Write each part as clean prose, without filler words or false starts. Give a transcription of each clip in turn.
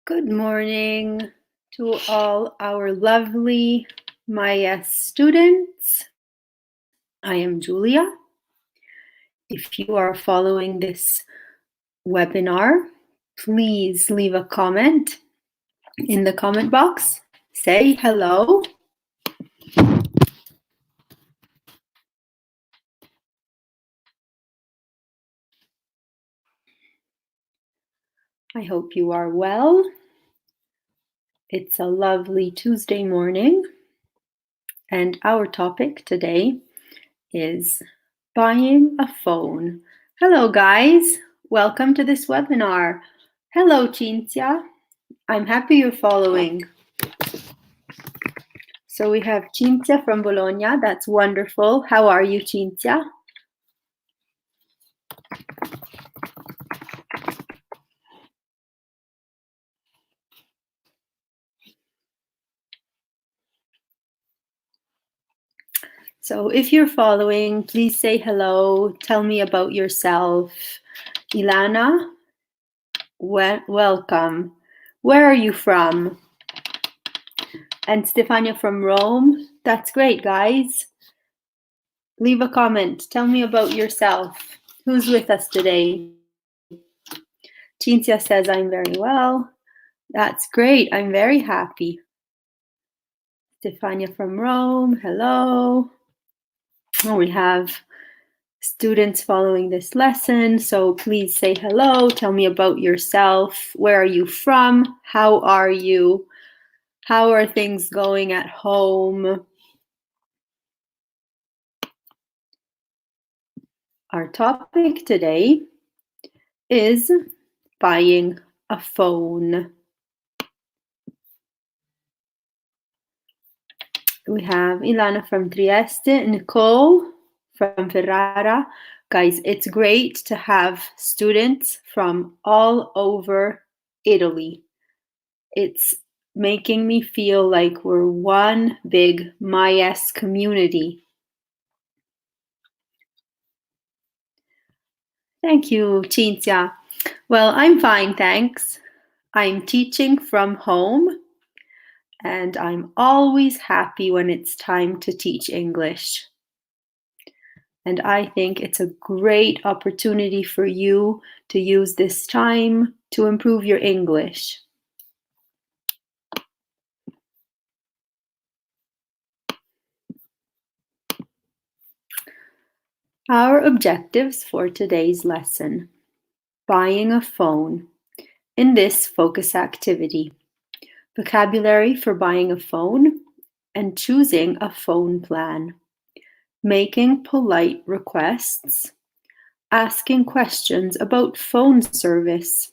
Good morning to all our lovely Myes students. I am Julia. If you are following this webinar, please leave a comment in the comment box. Say hello. I hope you are well. It's a lovely Tuesday morning, and our topic today is buying a phone. Hello, guys. Welcome to this webinar. Hello, Cinzia. I'm happy you're following. So we have Cinzia from Bologna. That's wonderful. How are you, Cinzia? So if you're following, please say hello. Tell me about yourself. Ilana, welcome. Where are you from? And Stefania from Rome. That's great, guys. Leave a comment. Tell me about yourself. Who's with us today? Cinzia says, I'm very well. That's great. I'm very happy. Stefania from Rome. Hello. Oh, we have students following this lesson. So please say hello. Tell me about yourself. Where are you from? How are you? How are things going at home? Our topic today is buying a phone. We have Ilana from Trieste, Nicole from Ferrara. Guys, it's great to have students from all over Italy. It's making me feel like we're one big Myes community. Thank you, Cinzia. Well, I'm fine, thanks. I'm teaching from home, and I'm always happy when it's time to teach English. And I think it's a great opportunity for you to use this time to improve your English. Our objectives for today's lesson: buying a phone. In this focus activity, vocabulary for buying a phone and choosing a phone plan, making polite requests, asking questions about phone service.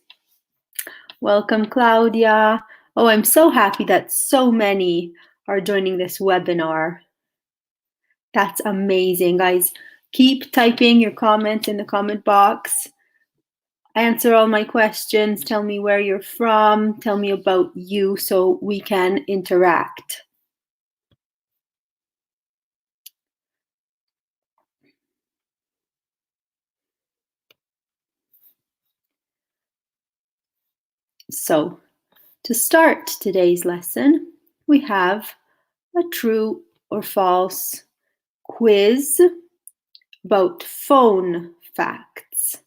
Welcome, Claudia. Oh, I'm so happy that so many are joining this webinar. That's amazing, guys. Keep typing your comments in the comment box. Answer all my questions. Tell me where you're from. Tell me about you so we can interact. So, to start today's lesson, we have a true or false quiz about phone facts.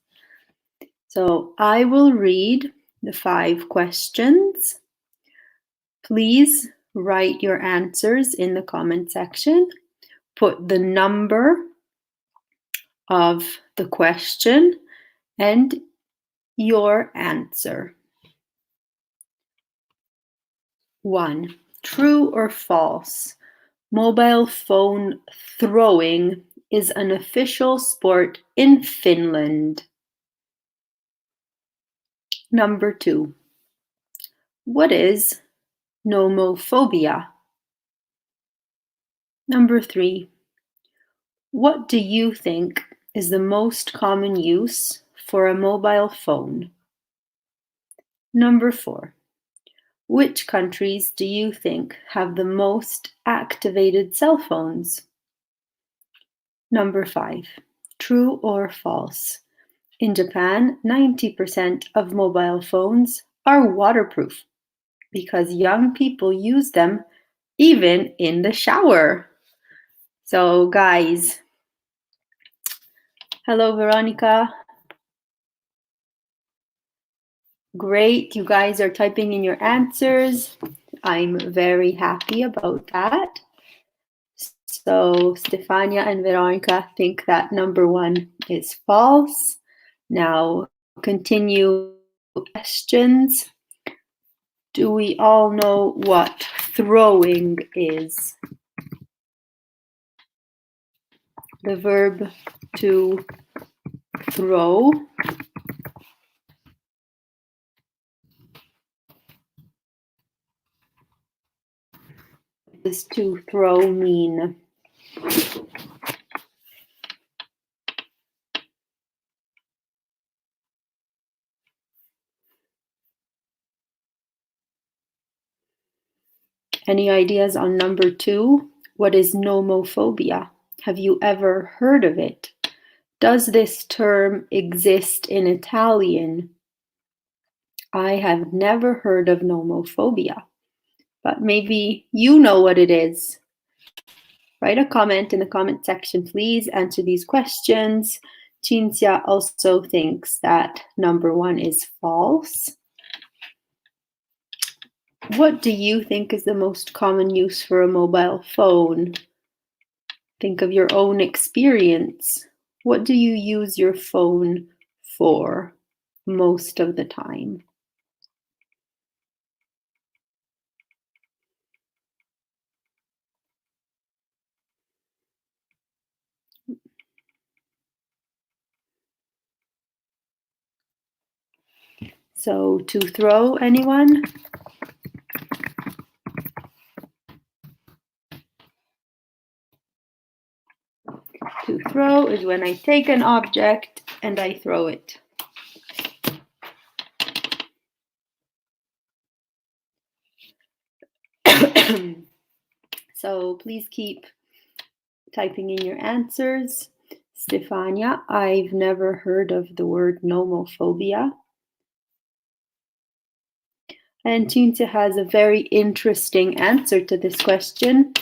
So I will read the 5 questions. Please write your answers in the comment section. Put the number of the question and your answer. 1. True or false? Mobile phone throwing is an official sport in Finland. Number 2. What is nomophobia? Number 3. What do you think is the most common use for a mobile phone? Number 4. Which countries do you think have the most activated cell phones? Number 5. True or false? In Japan, 90% of mobile phones are waterproof. because young people use them even in the shower. So, guys, hello, Veronica. Great, you guys are typing in your answers. I'm very happy about that. So Stefania and Veronica think that number 1 is false. Now continue questions. Do we all know what throwing is? The verb to throw. What does to throw mean? Any ideas on number 2? What is nomophobia? Have you ever heard of it? Does this term exist in Italian? I have never heard of nomophobia, but maybe you know what it is. Write a comment in the comment section, please. Answer these questions. Cinzia also thinks that number 1 is false. What do you think is the most common use for a mobile phone? Think of your own experience. What do you use your phone for most of the time? So to throw, anyone? To throw is when I take an object and I throw it. So please keep typing in your answers. Stefania, I've never heard of the word nomophobia. And Cinzia has a very interesting answer to this question.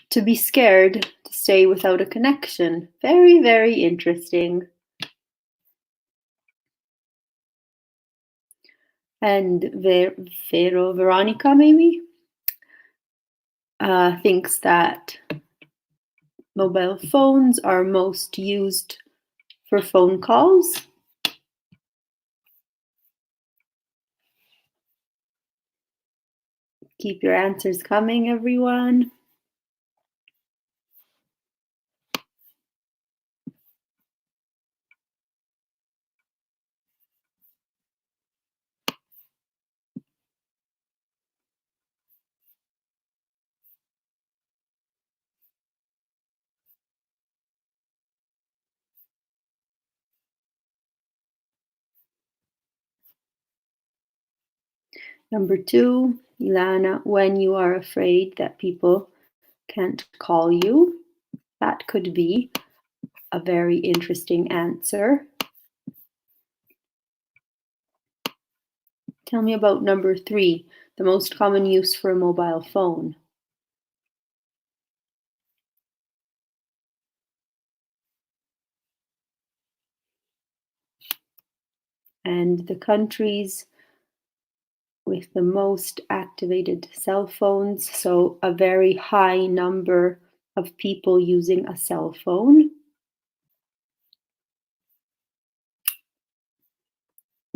To be scared, to stay without a connection. Very, very interesting. And Veronica, maybe, thinks that mobile phones are most used for phone calls. Keep your answers coming, everyone. Number 2, Ilana, when you are afraid that people can't call you. That could be a very interesting answer. Tell me about number 3, the most common use for a mobile phone. And the countries with the most activated cell phones, so a very high number of people using a cell phone.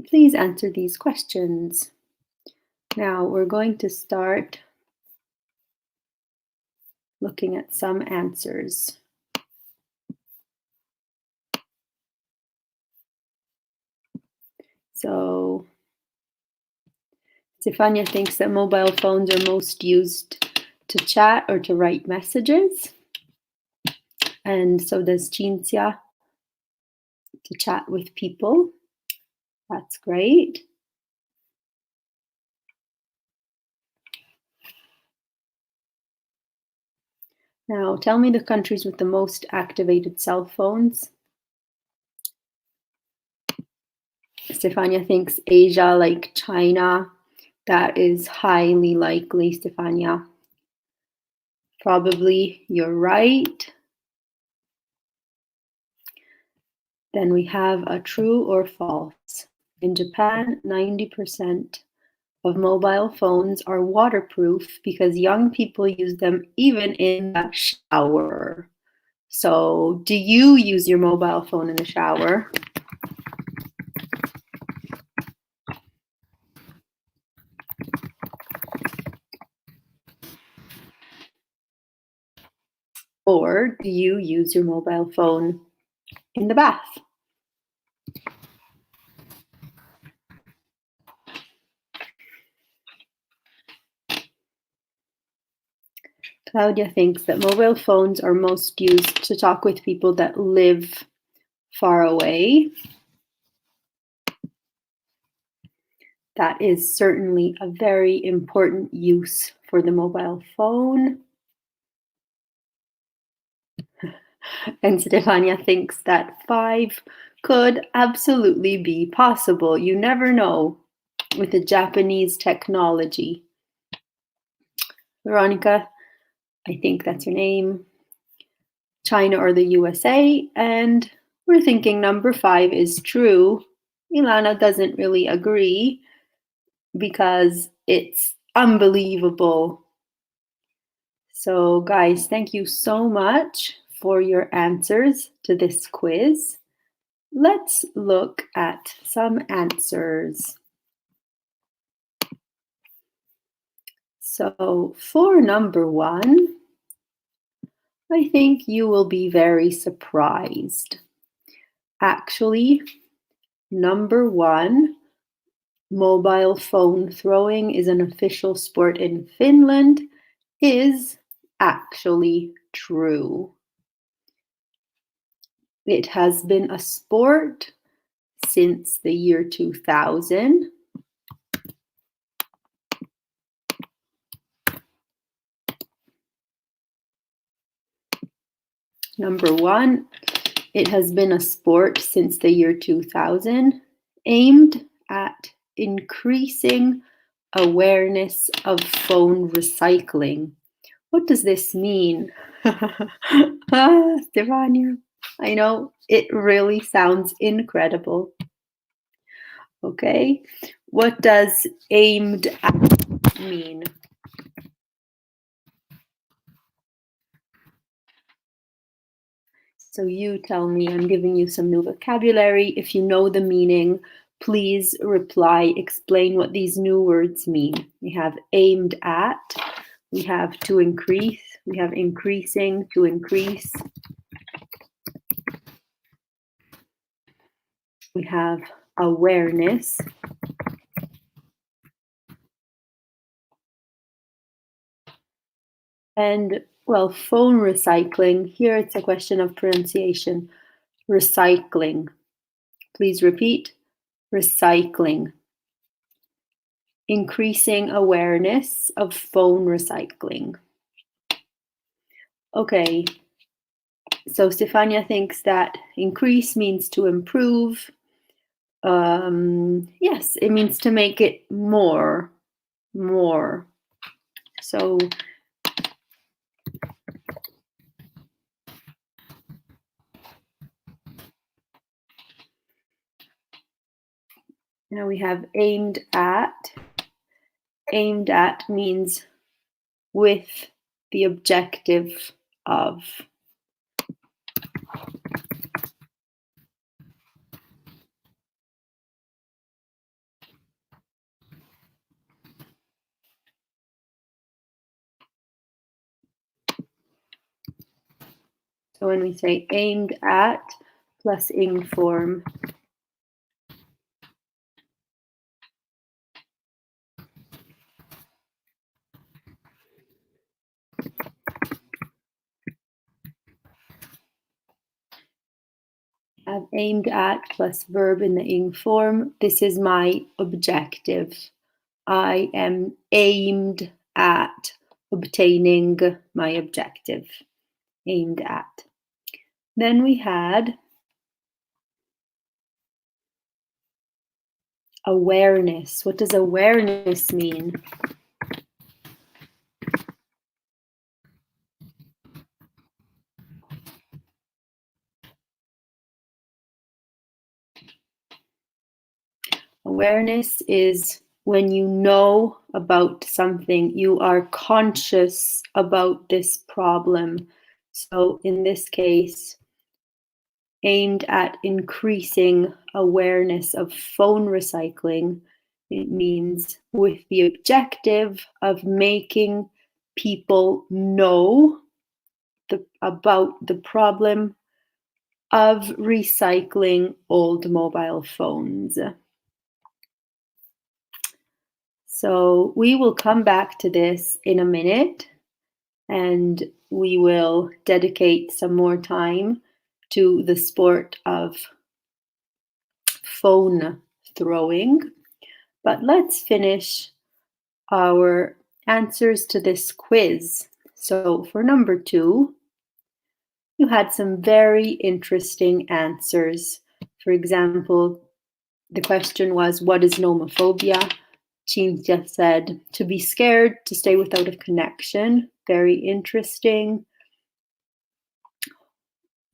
Please answer these questions. Now we're going to start looking at some answers. So Stefania thinks that mobile phones are most used to chat or to write messages. And so does Cinzia, to chat with people. That's great. Now tell me the countries with the most activated cell phones. Stefania thinks Asia, like China, That is highly likely, Stefania. Probably you're right. Then we have a true or false. In Japan, 90% of mobile phones are waterproof because young people use them even in the shower. So, do you use your mobile phone in the shower? Or do you use your mobile phone in the bath? Claudia thinks that mobile phones are most used to talk with people that live far away. That is certainly a very important use for the mobile phone. And Stefania thinks that 5 could absolutely be possible. You never know with the Japanese technology. Veronica, I think that's your name. China or the USA, and we're thinking number 5 is true. Ilana doesn't really agree because it's unbelievable. So guys, thank you so much for your answers to this quiz. Let's look at some answers. So for number 1, I think you will be very surprised. Actually, number 1, mobile phone throwing is an official sport in Finland, is actually true. It has been a sport since the year 2000. Number 1, it has been a sport since the year 2000, aimed at increasing awareness of phone recycling. What does this mean? Stefania, I know it really sounds incredible. Okay, what does aimed at mean? So you tell me, I'm giving you some new vocabulary. If you know the meaning, please reply, explain what these new words mean. We have aimed at, we have to increase, we have increasing, to increase. We have awareness. And well, phone recycling, here it's a question of pronunciation. Recycling. Please repeat. Recycling. Increasing awareness of phone recycling. Okay, so Stefania thinks that increase means to improve. Yes, it means to make it more. So now we have aimed at. Aimed at means with the objective of. So when we say aimed at plus ing form, have aimed at plus verb in the ing form. This is my objective. I am aimed at obtaining my objective. Aimed at. Then we had Awareness. What does awareness mean? Awareness is when you know about something, you are conscious about this problem. So in this case, aimed at increasing awareness of phone recycling, it means with the objective of making people know about the problem of recycling old mobile phones. So we will come back to this in a minute, and we will dedicate some more time to the sport of phone throwing. But let's finish our answers to this quiz. So for number 2, you had some very interesting answers. For example, the question was, what is nomophobia? Cinzia said, to be scared, to stay without a connection. Very interesting.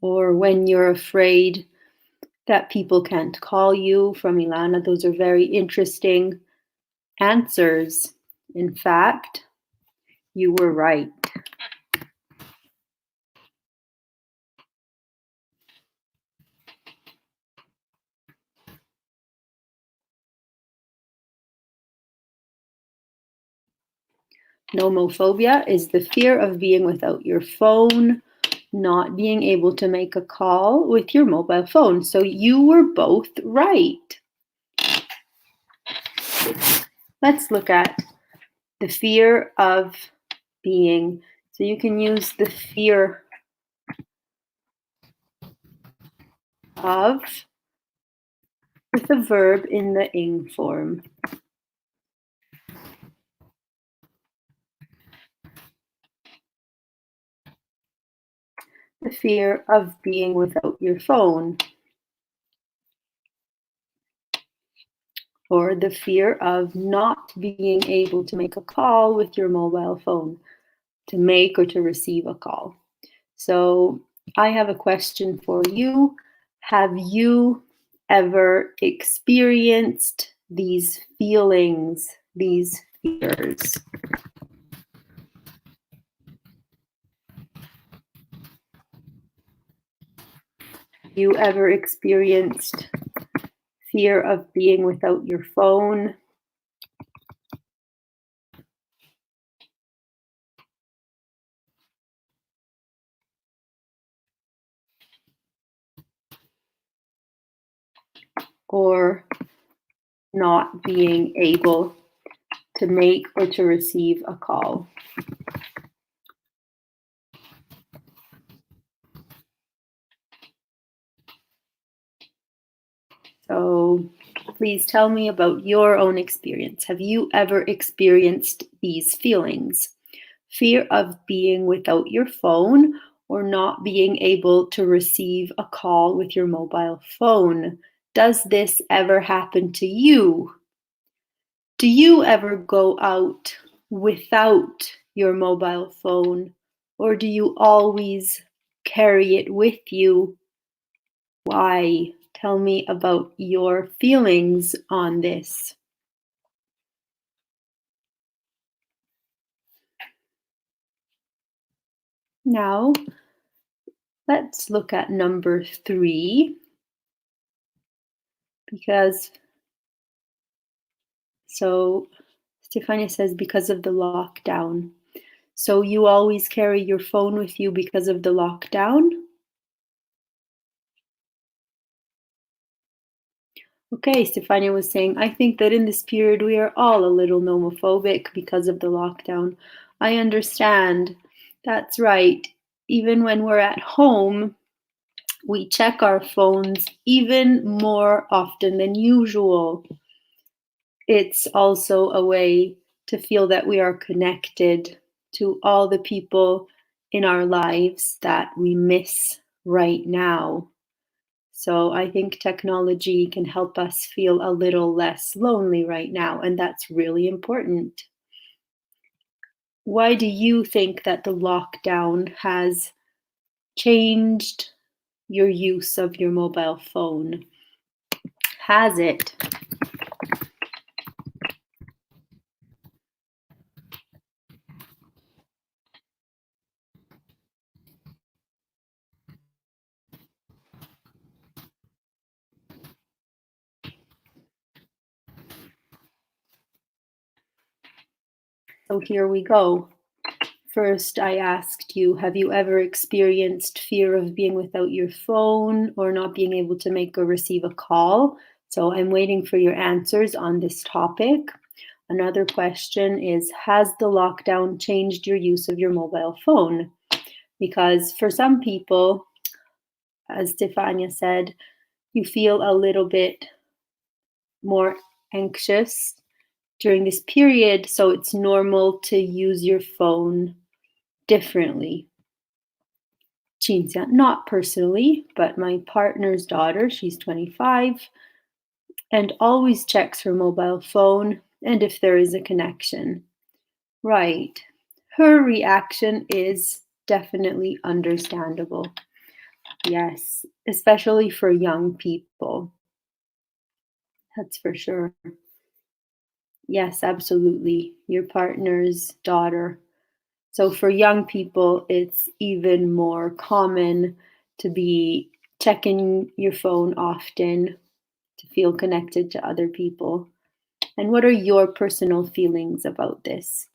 Or when you're afraid that people can't call you, from Ilana. Those are very interesting answers. In fact, you were right. Nomophobia is the fear of being without your phone, not being able to make a call with your mobile phone. So you were both right. Let's look at the fear of being. So you can use the fear of with the verb in the ing form. The fear of being without your phone, or the fear of not being able to make a call with your mobile phone, to make or to receive a call. So I have a question for you. Have you ever experienced these feelings, these fears? Have you ever experienced fear of being without your phone? Or not being able to make or to receive a call? So please tell me about your own experience. Have you ever experienced these feelings? Fear of being without your phone or not being able to receive a call with your mobile phone. Does this ever happen to you? Do you ever go out without your mobile phone, or do you always carry it with you? Why? Tell me about your feelings on this. Now, let's look at number 3, because Stefania says because of the lockdown. So you always carry your phone with you because of the lockdown? Okay, Stefania was saying, I think that in this period we are all a little nomophobic because of the lockdown. I understand. That's right. Even when we're at home, we check our phones even more often than usual. It's also a way to feel that we are connected to all the people in our lives that we miss right now. So I think technology can help us feel a little less lonely right now, and that's really important. Why do you think that the lockdown has changed your use of your mobile phone? Has it? So here we go. First, I asked you, have you ever experienced fear of being without your phone or not being able to make or receive a call? So I'm waiting for your answers on this topic. Another question is, has the lockdown changed your use of your mobile phone? Because for some people, as Stefania said, you feel a little bit more anxious during this period, so it's normal to use your phone differently. Cinzia, not personally, but my partner's daughter, she's 25, and always checks her mobile phone and if there is a connection. Right. Her reaction is definitely understandable. Yes, especially for young people. That's for sure. Yes, absolutely. Your partner's daughter. So for young people, it's even more common to be checking your phone often to feel connected to other people. And what are your personal feelings about this?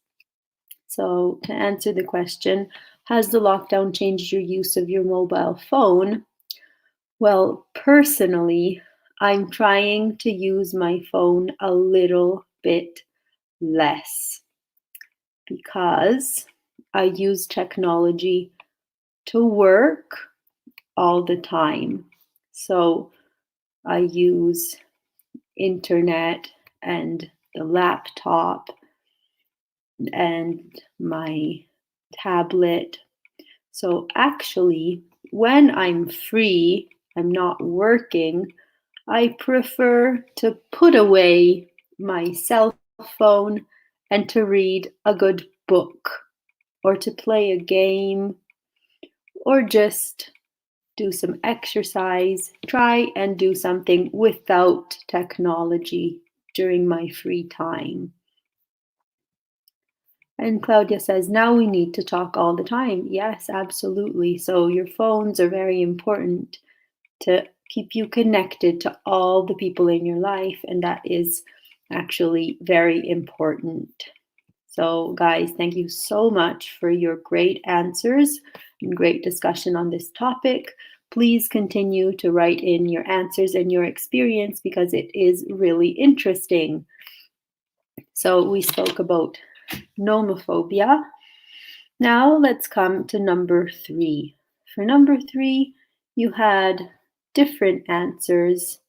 So, to answer the question, has the lockdown changed your use of your mobile phone? Well, personally, I'm trying to use my phone a little bit less because I use technology to work all the time. So I use internet and the laptop and my tablet. So actually, when I'm free, I'm not working, I prefer to put away my cell phone and to read a good book or to play a game or just do some exercise, try and do something without technology during my free time. And Claudia says, now we need to talk all the time. Yes, absolutely. So your phones are very important to keep you connected to all the people in your life. And that is actually very important. So, guys, thank you so much for your great answers and great discussion on this topic. Please continue to write in your answers and your experience because it is really interesting. So, we spoke about nomophobia. Now, let's come to number 3. For number 3, you had different answers.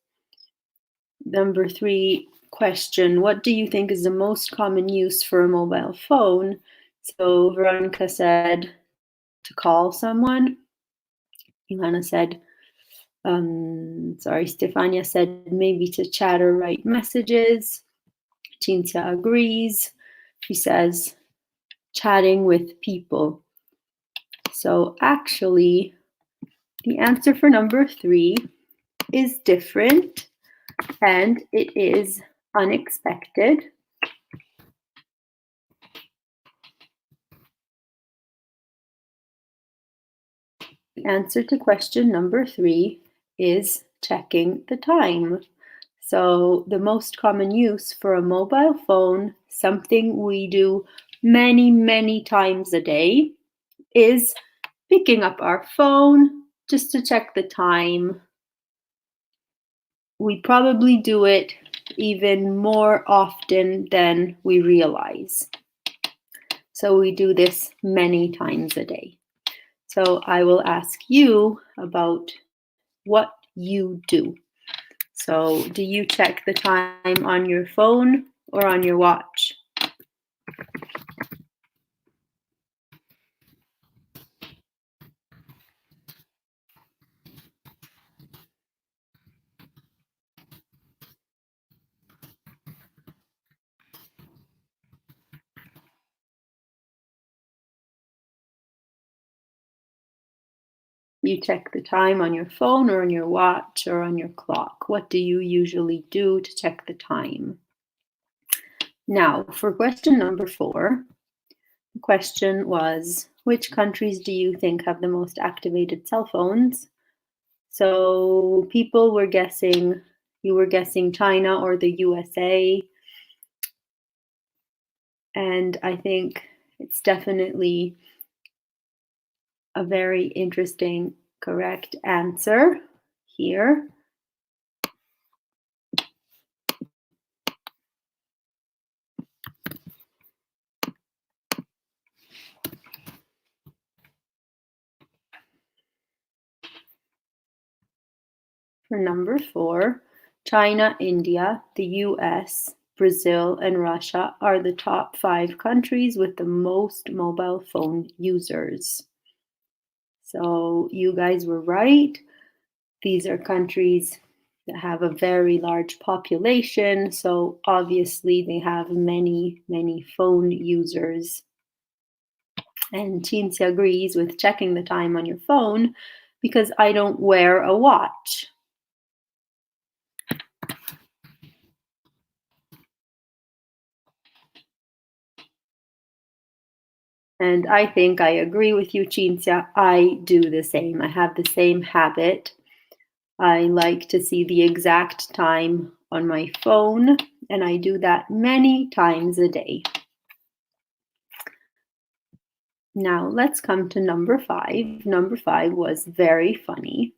Number 3 question, what do you think is the most common use for a mobile phone? So Veronica said to call someone. Johanna said, Stefania said maybe to chat or write messages. Cinzia agrees. She says chatting with people. So actually, the answer for number 3 is different and it is unexpected. The answer to question number 3 is checking the time. So the most common use for a mobile phone, something we do many, many times a day, is picking up our phone just to check the time. We probably do it even more often than we realize. So we do this many times a day. So I will ask you about what you do. So do you check the time on your phone or on your watch? You check the time on your phone or on your watch or on your clock. What do you usually do to check the time? Now, for question number 4, the question was, which countries do you think have the most activated cell phones? So people were guessing, you were guessing China or the USA. And I think it's definitely a very interesting, correct answer here. For number 4, China, India, the US, Brazil, and Russia are the top 5 countries with the most mobile phone users. So you guys were right. These are countries that have a very large population, so obviously they have many, many phone users. And Cinzia agrees with checking the time on your phone because I don't wear a watch. And I think I agree with you, Cinzia. I do the same. I have the same habit. I like to see the exact time on my phone, and I do that many times a day. Now let's come to number 5. Number 5 was very funny.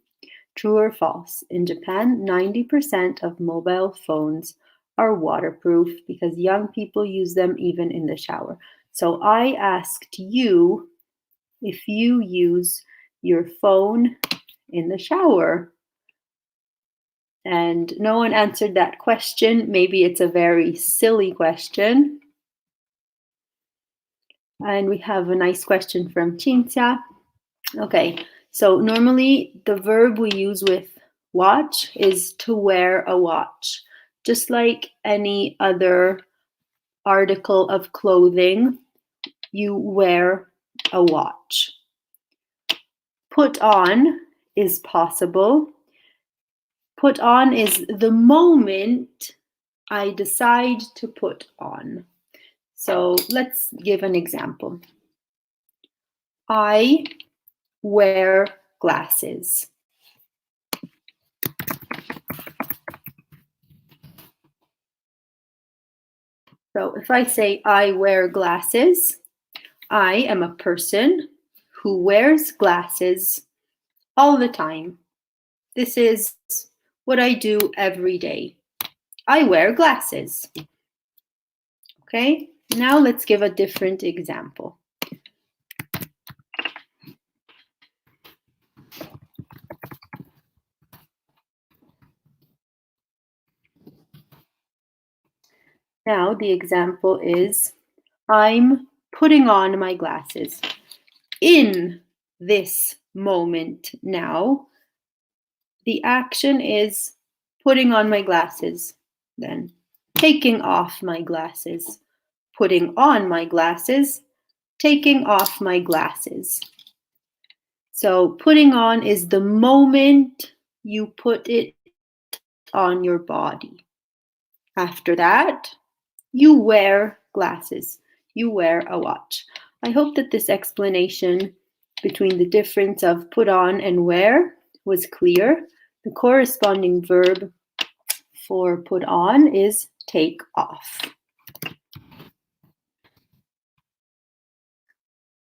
True or false? In Japan, 90% of mobile phones are waterproof because young people use them even in the shower. So I asked you if you use your phone in the shower. And no one answered that question. Maybe it's a very silly question. And we have a nice question from Cinzia. Okay, so normally the verb we use with watch is to wear a watch. Just like any other article of clothing, you wear a watch. Put on is possible. Put on is the moment I decide to put on. So let's give an example. I wear glasses. So if I say I wear glasses, I am a person who wears glasses all the time. This is what I do every day. I wear glasses. Okay, now let's give a different example. Now the example is, I'm putting on my glasses. In this moment now, the action is putting on my glasses, then taking off my glasses, putting on my glasses, taking off my glasses. So putting on is the moment you put it on your body. After that, you wear glasses. You wear a watch. I hope that this explanation between the difference of put on and wear was clear. The corresponding verb for put on is take off.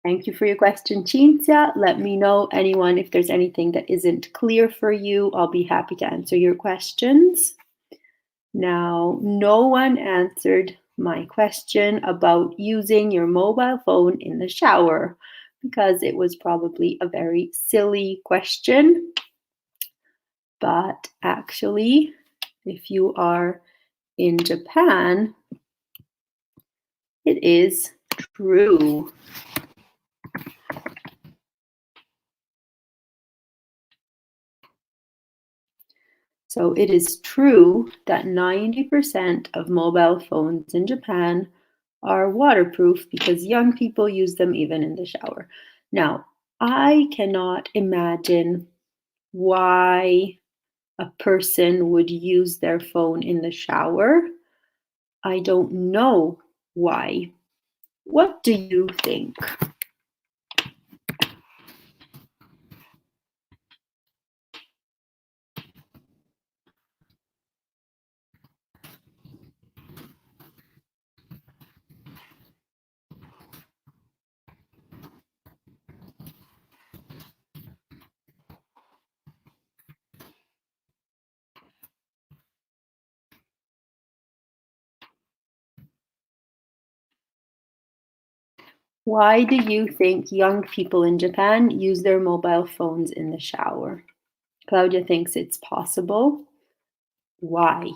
Thank you for your question, Cinzia. Let me know, anyone, if there's anything that isn't clear for you. I'll be happy to answer your questions. Now, no one answered my question about using your mobile phone in the shower because it was probably a very silly question. But actually, if you are in Japan, it is true. So it is true that 90% of mobile phones in Japan are waterproof because young people use them even in the shower. Now, I cannot imagine why a person would use their phone in the shower. I don't know why. What do you think? Why do you think young people in Japan use their mobile phones in the shower? Claudia thinks it's possible. Why?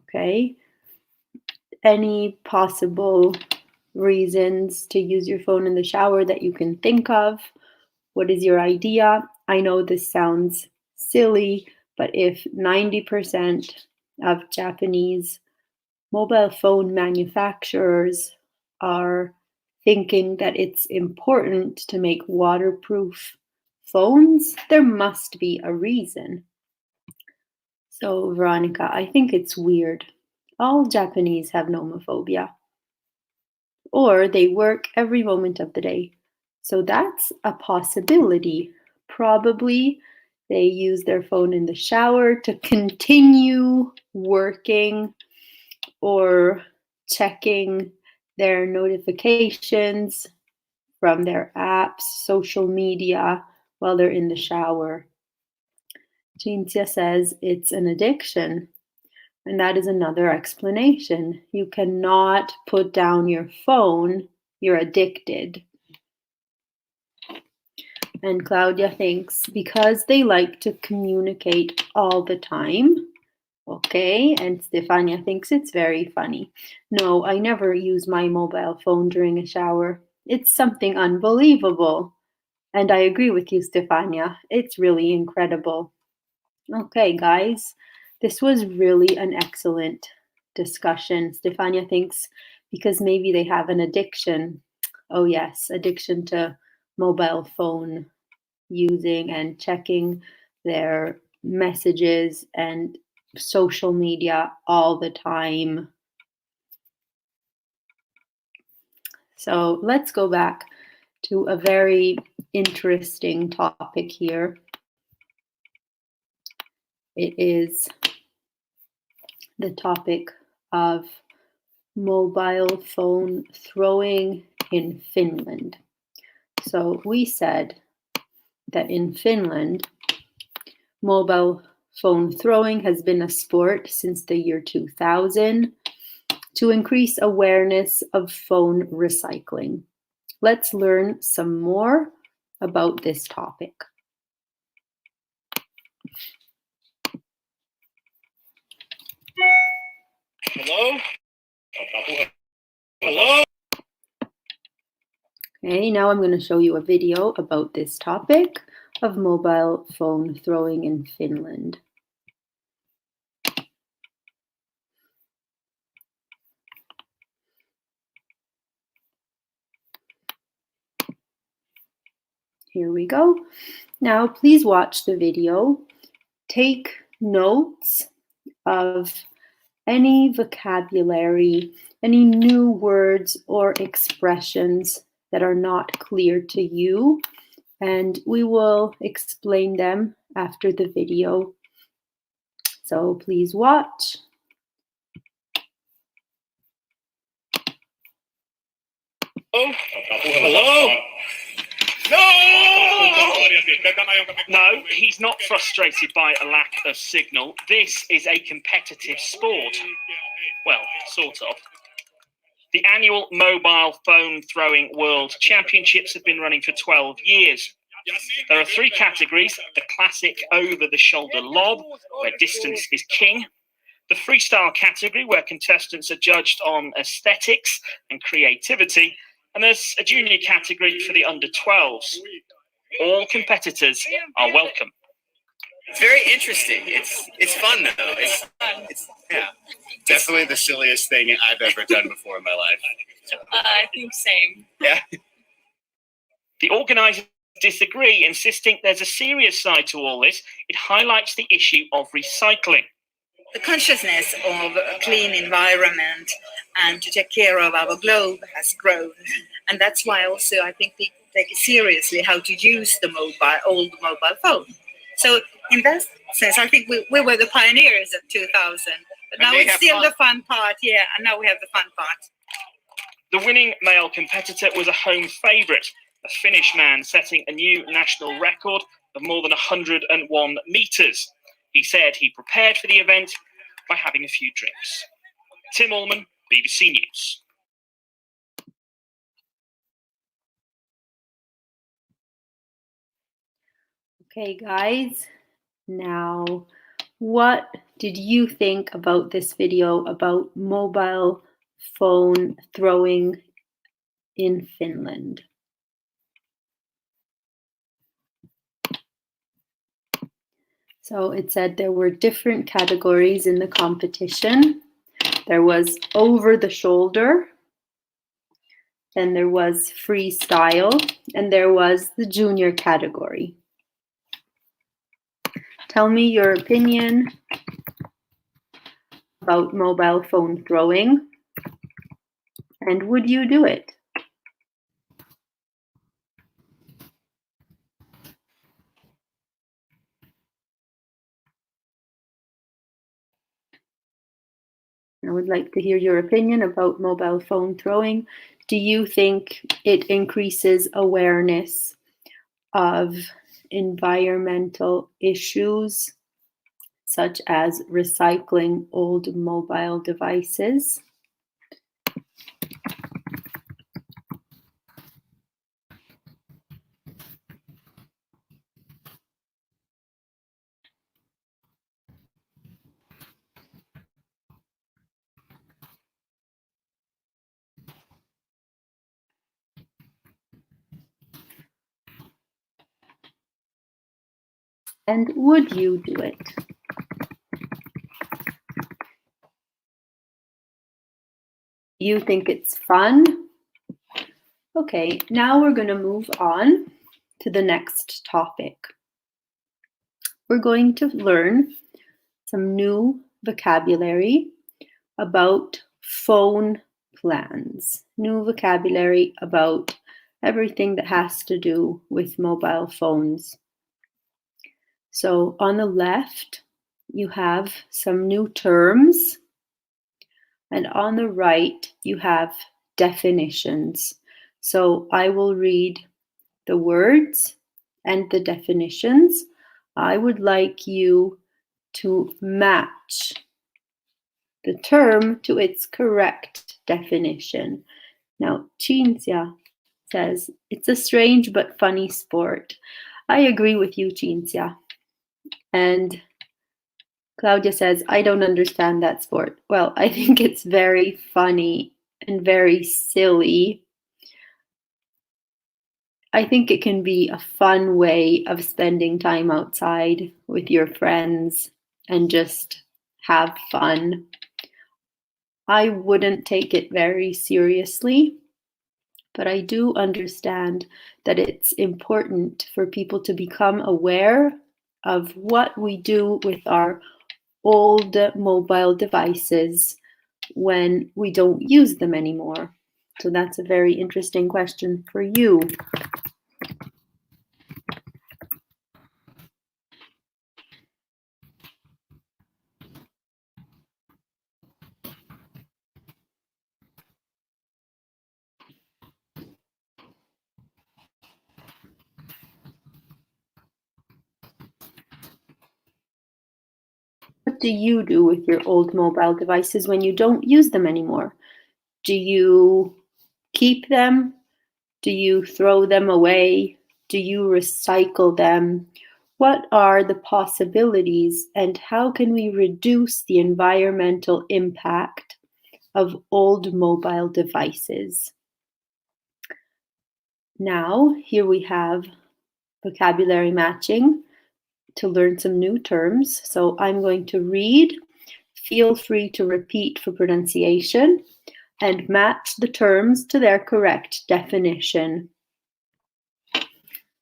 Okay. Any possible reasons to use your phone in the shower that you can think of? What is your idea? I know this sounds silly, but if 90% of Japanese mobile phone manufacturers are thinking that it's important to make waterproof phones, there must be a reason. So, Veronica, I think it's weird. All Japanese have nomophobia, or they work every moment of the day. So that's a possibility. Probably they use their phone in the shower to continue working or checking their notifications from their apps, social media while they're in the shower. Cinzia says it's an addiction. And that is another explanation. You cannot put down your phone, you're addicted. And Claudia thinks because they like to communicate all the time. Okay, and Stefania thinks it's very funny. No, I never use my mobile phone during a shower. It's something unbelievable. And I agree with you, Stefania. It's really incredible. Okay, guys, this was really an excellent discussion. Stefania thinks because maybe they have an addiction. Oh, yes, addiction to mobile phone using and checking their messages and social media all the time. So let's go back to a very interesting topic here. It is the topic of mobile phone throwing in Finland. So we said that in Finland, mobile phone throwing has been a sport since the year 2000 to increase awareness of phone recycling. Let's learn some more about this topic. Hello? Hello? Okay, now I'm going to show you a video about this topic of mobile phone throwing in Finland. Here we go. Now, please watch the video. Take notes of any vocabulary, any new words or expressions that are not clear to you, and we will explain them after the video. So please watch. Hello? No, he's not frustrated by a lack of signal. This is a competitive sport. Well, sort of. The annual Mobile Phone Throwing World Championships have been running for 12 years. There are 3 categories: the classic over-the-shoulder lob, where distance is king, the freestyle category, where contestants are judged on aesthetics and creativity, and there's a junior category for the under 12s. All competitors are welcome. It's very interesting. It's fun though. It's yeah, definitely the silliest thing I've ever done before in my life. I think same. Yeah. The organisers disagree, insisting there's a serious side to all this. It highlights the issue of recycling. The consciousness of a clean environment and to take care of our globe has grown. And that's why also I think people take it seriously how to use the old mobile phone. So in that sense, I think we were the pioneers of 2000. But now it's still the fun part, yeah, and now we have the fun part. The winning male competitor was a home favourite, a Finnish man setting a new national record of more than 101 metres. He said he prepared for the event by having a few drinks. Tim Allman, BBC News. Okay, guys, now what did you think about this video about mobile phone throwing in Finland? So it said there were different categories in the competition. There was over the shoulder, then there was freestyle, and there was the junior category. Tell me your opinion about mobile phone throwing, and would you do it? I would like to hear your opinion about mobile phone throwing. Do you think it increases awareness of environmental issues, such as recycling old mobile devices? And would you do it? You think it's fun? Okay, now we're going to move on to the next topic. We're going to learn some new vocabulary about phone plans. New vocabulary about everything that has to do with mobile phones. So on the left, you have some new terms, and on the right, you have definitions. So I will read the words and the definitions. I would like you to match the term to its correct definition. Now, Cinzia says, it's a strange but funny sport. I agree with you, Cinzia. And Claudia says, I don't understand that sport. Well, I think it's very funny and very silly. I think it can be a fun way of spending time outside with your friends and just have fun. I wouldn't take it very seriously, but I do understand that it's important for people to become aware of what we do with our old mobile devices when we don't use them anymore. So that's a very interesting question for you. What do you do with your old mobile devices when you don't use them anymore? Do you keep them? Do you throw them away? Do you recycle them? What are the possibilities and how can we reduce the environmental impact of old mobile devices? Now, here we have vocabulary matching to learn some new terms. So I'm going to read. Feel free to repeat for pronunciation and match the terms to their correct definition.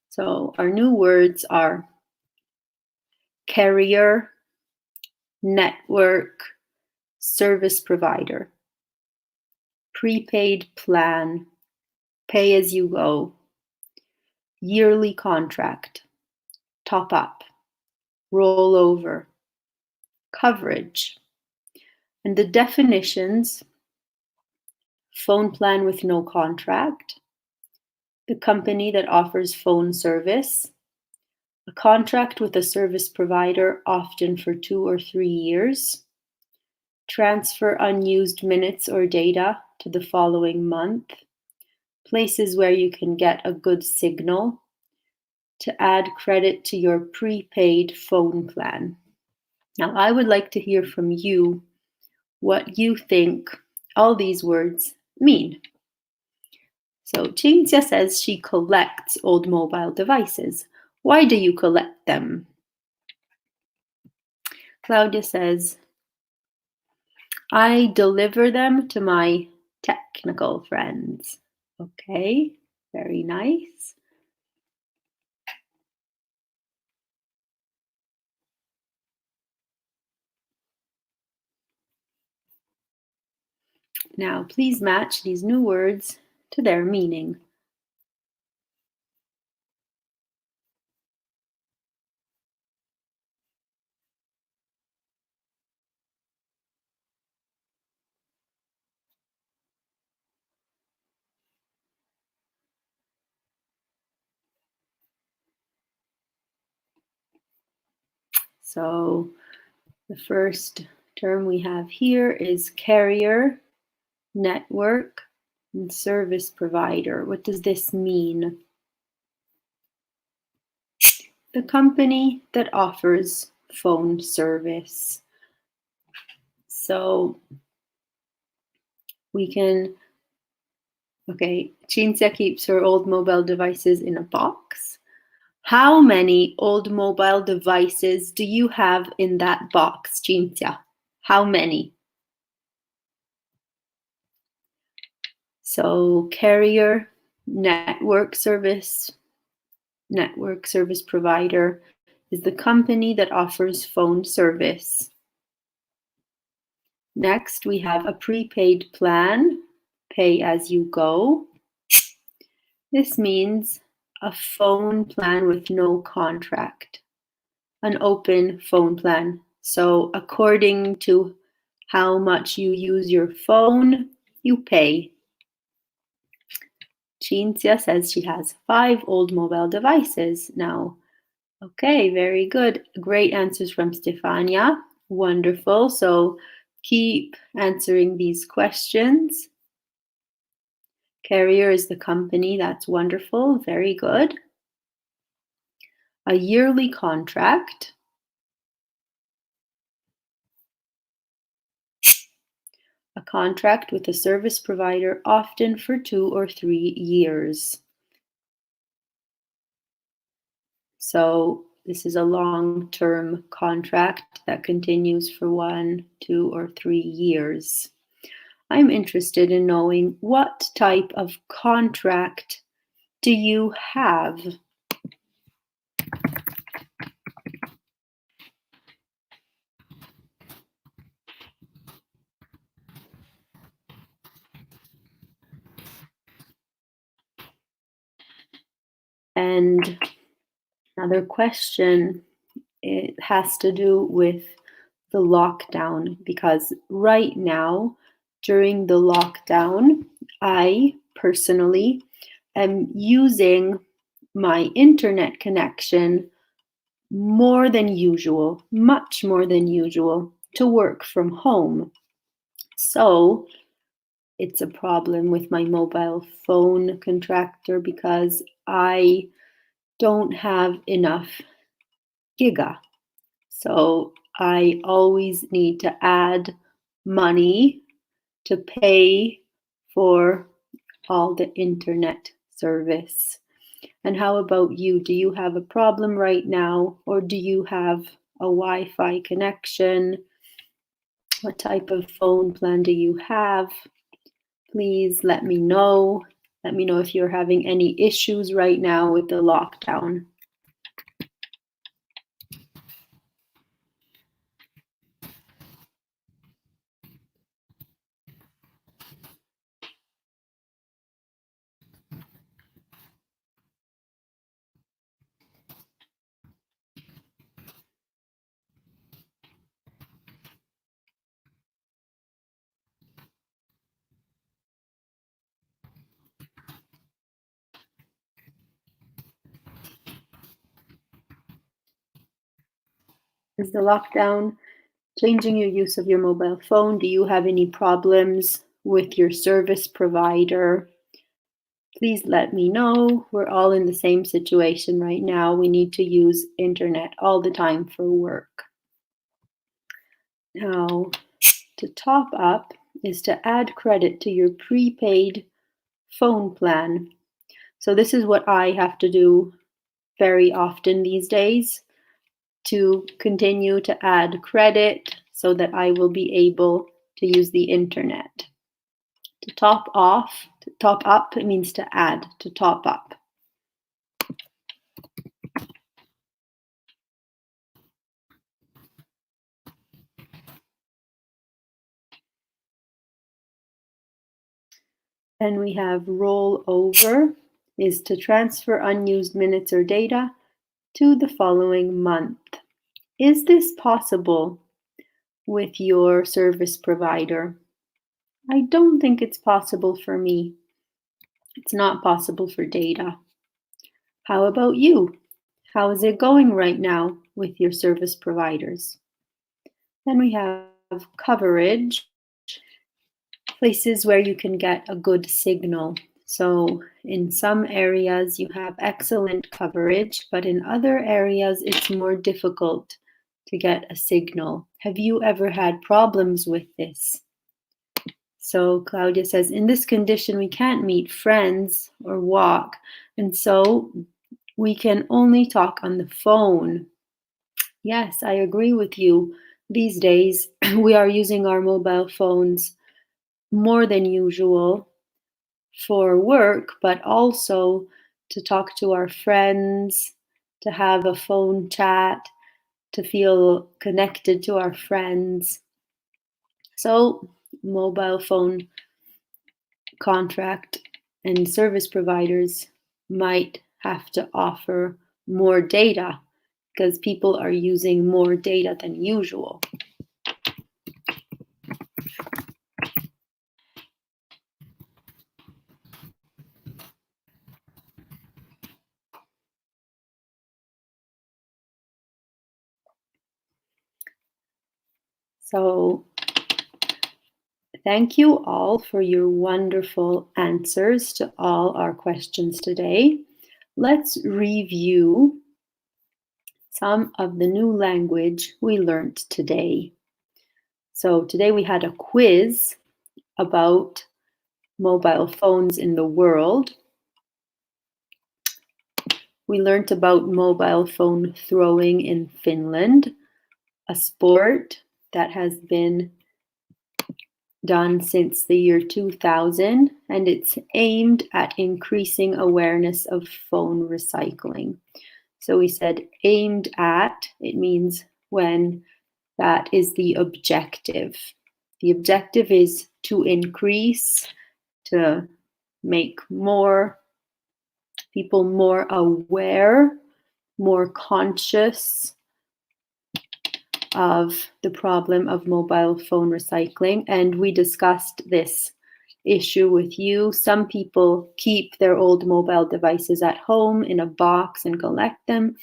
So our new words are carrier, network, service provider, prepaid plan, pay as you go, yearly contract, top up, roll over, coverage. And the definitions: phone plan with no contract, the company that offers phone service, a contract with a service provider, often for 2 or 3 years, transfer unused minutes or data to the following month, places where you can get a good signal, to add credit to your prepaid phone plan. Now, I would like to hear from you what you think all these words mean. So Cinzia says she collects old mobile devices. Why do you collect them? Claudia says, I deliver them to my technical friends. Okay, very nice. Now, please match these new words to their meaning. So the first term we have here is carrier, network, and service provider. What does this mean? The company that offers phone service. So we can, okay, Cinzia keeps her old mobile devices in a box. How many old mobile devices do you have in that box, Cinzia? How many? So carrier, network service provider is the company that offers phone service. Next, we have a prepaid plan, pay as you go. This means a phone plan with no contract, an open phone plan. So according to how much you use your phone, you pay. Cinzia says she has 5 old mobile devices now. Okay, very good. Great answers from Stefania. Wonderful. So keep answering these questions. Carrier is the company. That's wonderful. Very good. A yearly contract. A contract with a service provider, often for 2 or 3 years. So this is a long-term contract that continues for 1, 2, or 3 years. I'm interested in knowing, what type of contract do you have? And another question, it has to do with the lockdown, because right now, during the lockdown, I personally am using my internet connection more than usual, much more than usual, to work from home. So it's a problem with my mobile phone contractor because I don't have enough giga. So I always need to add money to pay for all the internet service. And how about you? Do you have a problem right now, or do you have a Wi-Fi connection? What type of phone plan do you have? Please let me know. Let me know if you're having any issues right now with the lockdown. Is the lockdown changing your use of your mobile phone? Do you have any problems with your service provider? Please let me know. We're all in the same situation right now. We need to use internet all the time for work. Now, to top up is to add credit to your prepaid phone plan. So this is what I have to do very often these days to continue to add credit so that I will be able to use the internet. To top up, it means to add, to top up. Then we have roll over is to transfer unused minutes or data to the following month. Is this possible with your service provider? I don't think it's possible for me. It's not possible for data. How about you? How is it going right now with your service providers? Then we have coverage, places where you can get a good signal. So in some areas you have excellent coverage, but in other areas it's more difficult to get a signal. Have you ever had problems with this? So Claudia says, in this condition, we can't meet friends or walk, and so we can only talk on the phone. Yes, I agree with you. These days, we are using our mobile phones more than usual for work, but also to talk to our friends, to have a phone chat, to feel connected to our friends. So mobile phone contract and service providers might have to offer more data because people are using more data than usual. So thank you all for your wonderful answers to all our questions today. Let's review some of the new language we learned today. So today we had a quiz about mobile phones in the world. We learned about mobile phone throwing in Finland, a sport that has been done since the year 2000, and it's aimed at increasing awareness of phone recycling. So we said aimed at, it means when that is the objective. The objective is to increase, to make more people more aware, more conscious of the problem of mobile phone recycling. And we discussed this issue with you. Some people keep their old mobile devices at home in a box and collect them.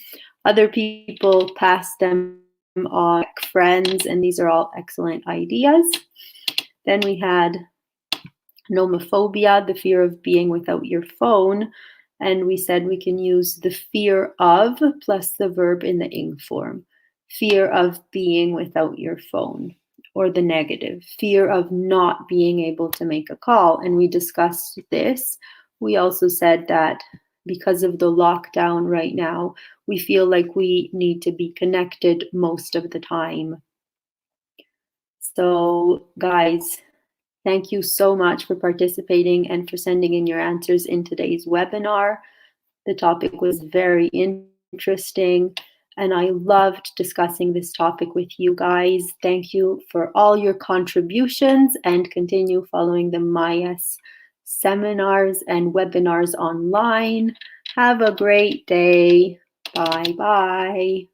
Other people pass them on to friends, and these are all excellent ideas. Then we had nomophobia, the fear of being without your phone. And we said we can use the fear of plus the verb in the ing form. Fear of being without your phone, or the negative, fear of not being able to make a call. And we discussed this. We also said that because of the lockdown right now, we feel like we need to be connected most of the time. So, guys, thank you so much for participating and for sending in your answers in today's webinar. The topic was very interesting, and I loved discussing this topic with you guys. Thank you for all your contributions, and continue following the Myes seminars and webinars online. Have a great day. Bye-bye.